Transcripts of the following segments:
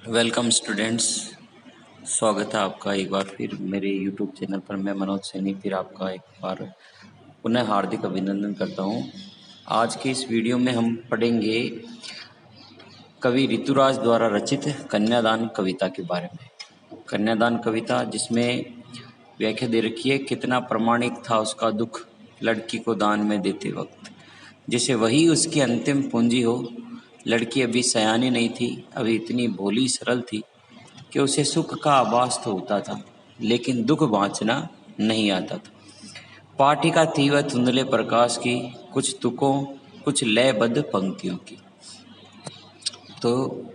Welcome students. स्वागत है आपका एक बार फिर मेरे यूट्यूब चैनल पर। मैं मनोज सैनी फिर आपका एक बार पुनः हार्दिक अभिनंदन करता हूं। आज के इस वीडियो में हम पढ़ेंगे कवि ऋतुराज द्वारा रचित कन्यादान कविता के बारे में। कन्यादान कविता जिसमें व्याख्या दे रखी है, कितना प्रमाणिक था उसका दुख लड़की को दान में देते वक्त, जैसे वही उसकी अंतिम पूंजी हो। लड़की अभी सयानी नहीं थी, अभी इतनी भोली सरल थी कि उसे सुख का आभास तो होता था, लेकिन दुख बाँचना नहीं आता था। पाठिका थी वह धुंधले प्रकाश की, कुछ तुकों कुछ लयबद्ध पंक्तियों की। तो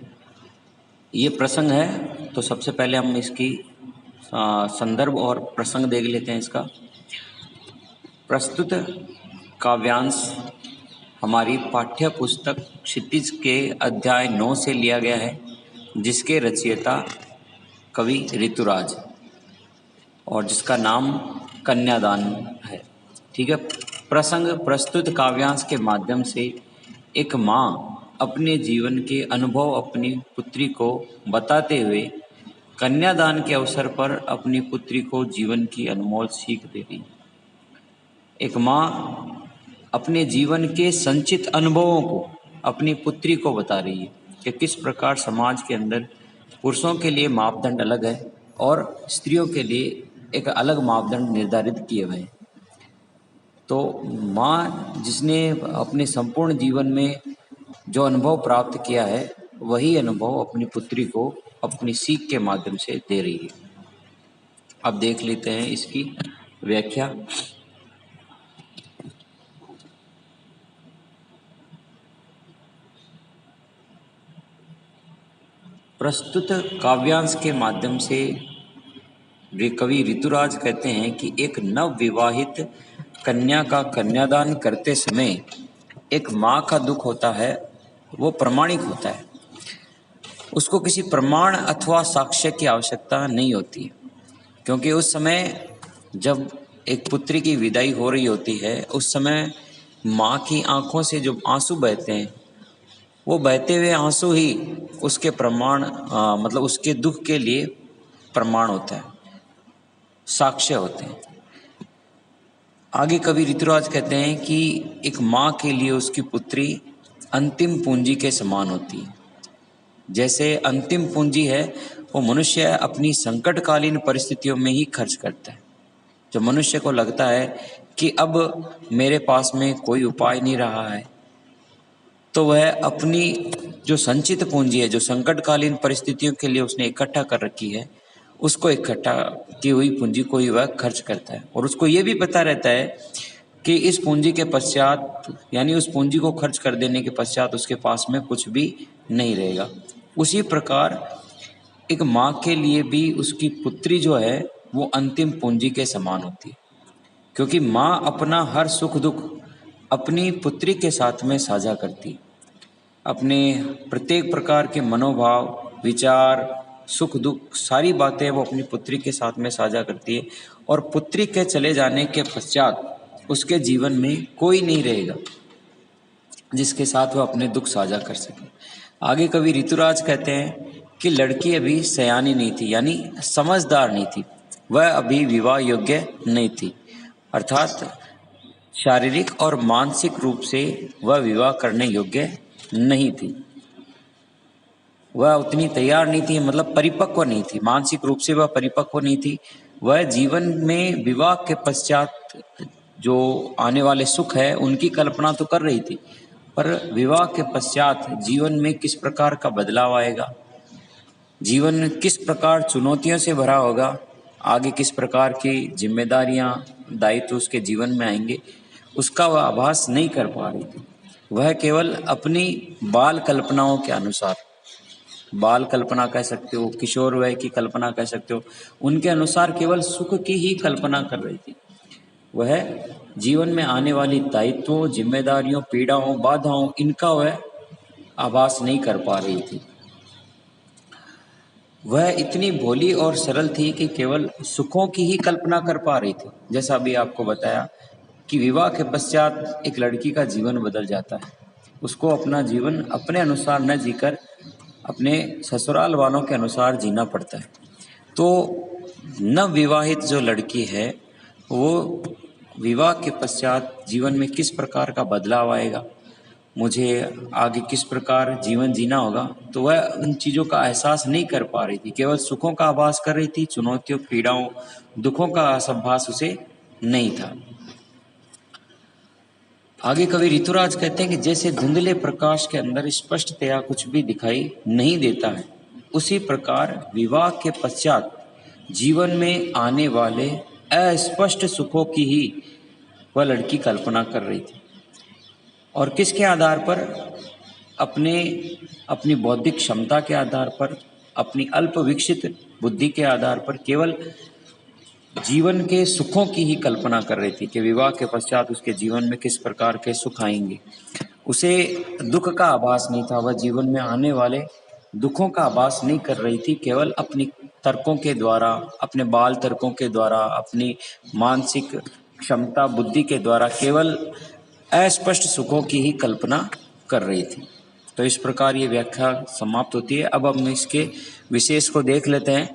ये प्रसंग है। तो सबसे पहले हम इसकी संदर्भ और प्रसंग देख लेते हैं इसका। प्रस्तुत काव्यांश हमारी पाठ्य पुस्तक क्षितिज के अध्याय 9 से लिया गया है, जिसके रचयिता कवि ऋतुराज और जिसका नाम कन्यादान है। ठीक है। प्रसंग प्रस्तुत काव्यांश के माध्यम से एक माँ अपने जीवन के अनुभव अपनी पुत्री को बताते हुए कन्यादान के अवसर पर अपनी पुत्री को जीवन की अनमोल सीख दे रही है। एक माँ अपने जीवन के संचित अनुभवों को अपनी पुत्री को बता रही है कि किस प्रकार समाज के अंदर पुरुषों के लिए मापदंड अलग है और स्त्रियों के लिए एक अलग मापदंड निर्धारित किए हुए हैं। तो माँ जिसने अपने संपूर्ण जीवन में जो अनुभव प्राप्त किया है, वही अनुभव अपनी पुत्री को अपनी सीख के माध्यम से दे रही है। अब देख लेते हैं इसकी व्याख्या। प्रस्तुत काव्यांश के माध्यम से कवि ऋतुराज कहते हैं कि एक नव विवाहित कन्या का कन्यादान करते समय एक माँ का दुख होता है, वो प्रमाणिक होता है। उसको किसी प्रमाण अथवा साक्ष्य की आवश्यकता नहीं होती, क्योंकि उस समय जब एक पुत्री की विदाई हो रही होती है, उस समय माँ की आंखों से जो आंसू बहते हैं, वो बहते हुए आंसू ही उसके प्रमाण मतलब उसके दुख के लिए प्रमाण होता है, साक्ष्य होते हैं। आगे कवि ऋतुराज कहते हैं कि एक माँ के लिए उसकी पुत्री अंतिम पूंजी के समान होती है। जैसे अंतिम पूंजी है वो मनुष्य अपनी संकटकालीन परिस्थितियों में ही खर्च करता है। जब मनुष्य को लगता है कि अब मेरे पास में कोई उपाय नहीं रहा है, तो वह अपनी जो संचित पूंजी है, जो संकटकालीन परिस्थितियों के लिए उसने इकट्ठा कर रखी है, उसको इकट्ठा की हुई पूंजी को ही वह खर्च करता है। और उसको ये भी पता रहता है कि इस पूंजी के पश्चात, यानी उस पूंजी को खर्च कर देने के पश्चात उसके पास में कुछ भी नहीं रहेगा। उसी प्रकार एक माँ के लिए भी उसकी पुत्री जो है वो अंतिम पूंजी के समान होती है, क्योंकि माँ अपना हर सुख दुख अपनी पुत्री के साथ में साझा करती। अपने प्रत्येक प्रकार के मनोभाव, विचार, सुख दुख, सारी बातें वो अपनी पुत्री के साथ में साझा करती है। और पुत्री के चले जाने के पश्चात उसके जीवन में कोई नहीं रहेगा जिसके साथ वह अपने दुख साझा कर सके। आगे कवि ऋतुराज कहते हैं कि लड़की अभी सयानी नहीं थी, यानी समझदार नहीं थी, वह अभी विवाह योग्य नहीं थी, अर्थात शारीरिक और मानसिक रूप से वह विवाह करने योग्य नहीं थी। वह उतनी तैयार नहीं थी, मतलब परिपक्व नहीं थी, मानसिक रूप से वह परिपक्व नहीं थी। वह जीवन में विवाह के पश्चात जो आने वाले सुख है उनकी कल्पना तो कर रही थी, पर विवाह के पश्चात जीवन में किस प्रकार का बदलाव आएगा, जीवन किस प्रकार चुनौतियों से भरा होगा, आगे किस प्रकार की जिम्मेदारियां, दायित्व उसके जीवन में आएंगे, उसका वह आभास नहीं कर पा रही थी। वह केवल अपनी बाल कल्पनाओं के अनुसार, बाल कल्पना कह सकते हो, किशोर वय की कल्पना कह सकते हो, उनके अनुसार केवल सुख की ही कल्पना कर रही थी। वह जीवन में आने वाली दायित्वों, जिम्मेदारियों, पीड़ाओं, बाधाओं, इनका वह आभास नहीं कर पा रही थी। वह इतनी भोली और सरल थी कि केवल सुखों की ही कल्पना कर पा रही थी। जैसा अभी आपको बताया कि विवाह के पश्चात एक लड़की का जीवन बदल जाता है, उसको अपना जीवन अपने अनुसार न जीकर अपने ससुराल वालों के अनुसार जीना पड़ता है। तो नवविवाहित जो लड़की है वो विवाह के पश्चात जीवन में किस प्रकार का बदलाव आएगा, मुझे आगे किस प्रकार जीवन जीना होगा, तो वह उन चीज़ों का एहसास नहीं कर पा रही थी, केवल सुखों का आभास कर रही थी, चुनौतियों, पीड़ाओं, दुखों का आभास उसे नहीं था। आगे कवि ऋतुराज कहते हैं कि जैसे धुंधले प्रकाश के अंदर स्पष्टतया कुछ भी दिखाई नहीं देता है, उसी प्रकार विवाह के पश्चात जीवन में आने वाले अस्पष्ट सुखों की ही वह लड़की कल्पना कर रही थी। और किसके आधार पर? अपनी बौद्धिक क्षमता के आधार पर, अपनी अल्प विकसित बुद्धि के आधार पर केवल जीवन के सुखों की ही कल्पना कर रही थी कि विवाह के पश्चात उसके जीवन में किस प्रकार के सुख आएंगे। उसे दुख का आभास नहीं था, वह जीवन में आने वाले दुखों का आभास नहीं कर रही थी, केवल अपनी तर्कों के द्वारा, अपने बाल तर्कों के द्वारा, अपनी मानसिक क्षमता बुद्धि के द्वारा केवल अस्पष्ट सुखों की ही कल्पना कर रही थी। तो इस प्रकार ये व्याख्या समाप्त होती है। अब हम इसके विशेष को देख लेते हैं।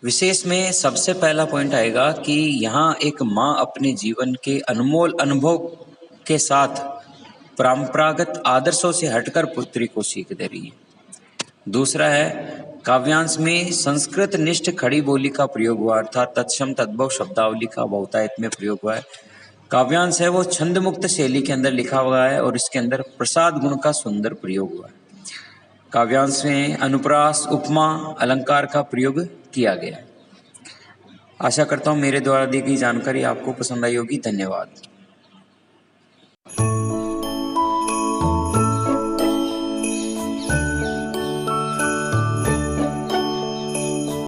विशेष में सबसे पहला पॉइंट आएगा कि यहाँ एक माँ अपने जीवन के अनमोल अनुभव के साथ परंपरागत आदर्शों से हटकर पुत्री को सीख दे रही है। दूसरा है काव्यांश में संस्कृत निष्ठ खड़ी बोली का प्रयोग हुआ, अर्थात तत्सम तद्भव शब्दावली का बहुतायत में प्रयोग हुआ है। काव्यांश है वो छंद मुक्त शैली के अंदर लिखा हुआ है और इसके अंदर प्रसाद गुण का सुंदर प्रयोग हुआ है। काव्यांश में अनुप्रास, उपमा, अलंकार का प्रयोग किया गया है। आशा करता हूँ मेरे द्वारा दी गई जानकारी आपको पसंद आई होगी। धन्यवाद।